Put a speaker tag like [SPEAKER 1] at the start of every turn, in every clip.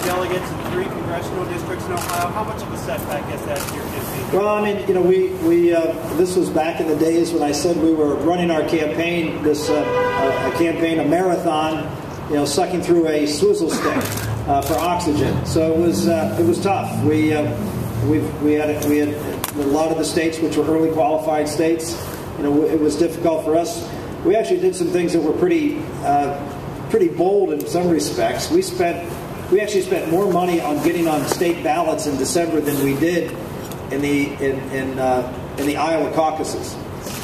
[SPEAKER 1] delegates in 3 congressional districts in Ohio. How much of a setback is that to your campaign?
[SPEAKER 2] Well, I mean, you know, this was back in the days when I said we were running our campaign, a marathon, you know, sucking through a swizzle stick for oxygen. So it was tough. We had a lot of the states which were early qualified states. You know, it was difficult for us. We actually did some things that were pretty bold in some respects. We actually spent more money on getting on state ballots in December than we did in the Iowa caucuses.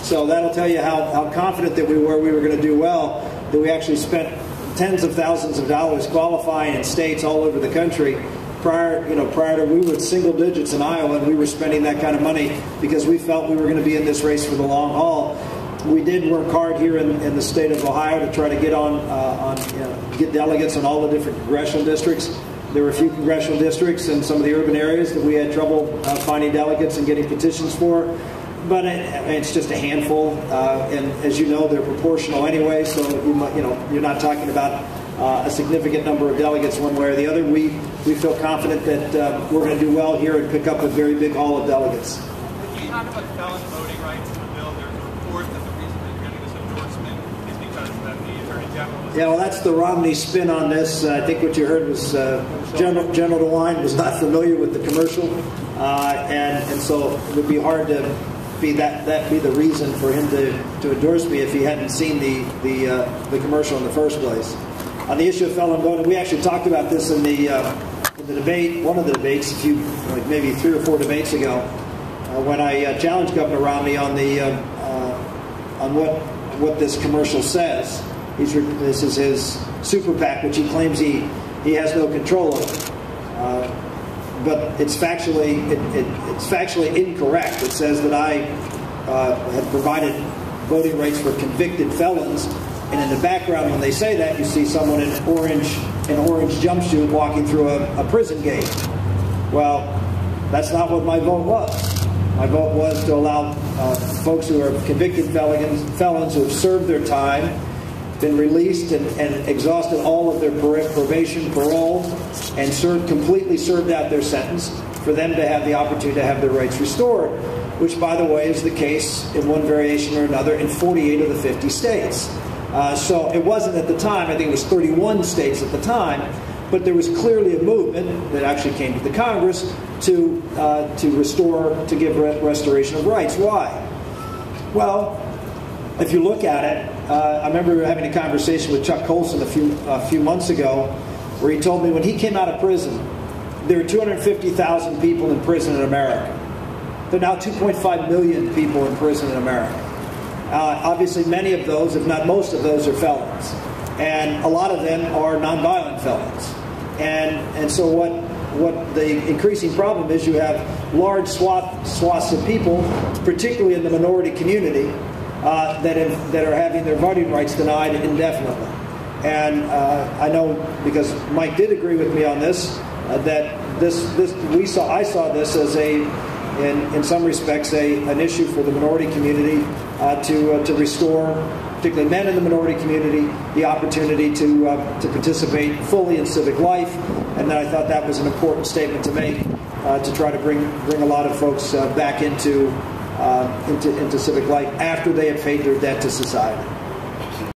[SPEAKER 2] So that'll tell you how confident that we were going to do well, that we actually spent tens of thousands of dollars qualifying in states all over the country. Prior to, we were single digits in Iowa, and we were spending that kind of money because we felt we were going to be in this race for the long haul. We did work hard here in the state of Ohio to try to get get delegates in all the different congressional districts. There were a few congressional districts in some of the urban areas that we had trouble finding delegates and getting petitions for. But it's just a handful, and as you know, they're proportional anyway. So you're not talking about a significant number of delegates one way or the other. We feel confident that we're going to do well here and pick up a very big haul of delegates.
[SPEAKER 1] When you talk about felon voting rights in the bill, there's a report that the reason that you're getting this endorsement is because that the Attorney General was...
[SPEAKER 2] Yeah, well, that's the Romney spin on this. I think what you heard was General DeWine was not familiar with the commercial, and so it would be hard to be the reason for him to endorse me if he hadn't seen the commercial in the first place. On the issue of felon voting, we actually talked about this in the debate, one of the debates, maybe 3 or 4 debates ago, when I challenged Governor Romney on what this commercial says. This is his super PAC, which he claims he has no control over. But it's factually incorrect. It says that I had provided voting rights for convicted felons, and in the background, when they say that, you see someone in an orange jumpsuit walking through a prison gate. Well, that's not what my vote was. My vote was to allow folks who are convicted felons who have served their time, been released and exhausted all of their probation, parole, and completely served out their sentence, for them to have the opportunity to have their rights restored, which, by the way, is the case in one variation or another in 48 of the 50 states. So it wasn't at the time, I think it was 31 states at the time, but there was clearly a movement that actually came to the Congress to give restoration of rights. Why? Well, if you look at it, I remember having a conversation with Chuck Colson a few months ago, where he told me when he came out of prison, there were 250,000 people in prison in America. There are now 2.5 million people in prison in America. Obviously, many of those, if not most of those, are felons, and a lot of them are nonviolent felons. And so what the increasing problem is, you have large swaths of people, particularly in the minority community, that are having their voting rights denied indefinitely. And I know, because Mike did agree with me on this, that I saw this as in some respects an issue for the minority community to restore, particularly men in the minority community, the opportunity to participate fully in civic life. And then I thought that was an important statement to make, to try to bring a lot of folks back into civic life after they have paid their debt to society.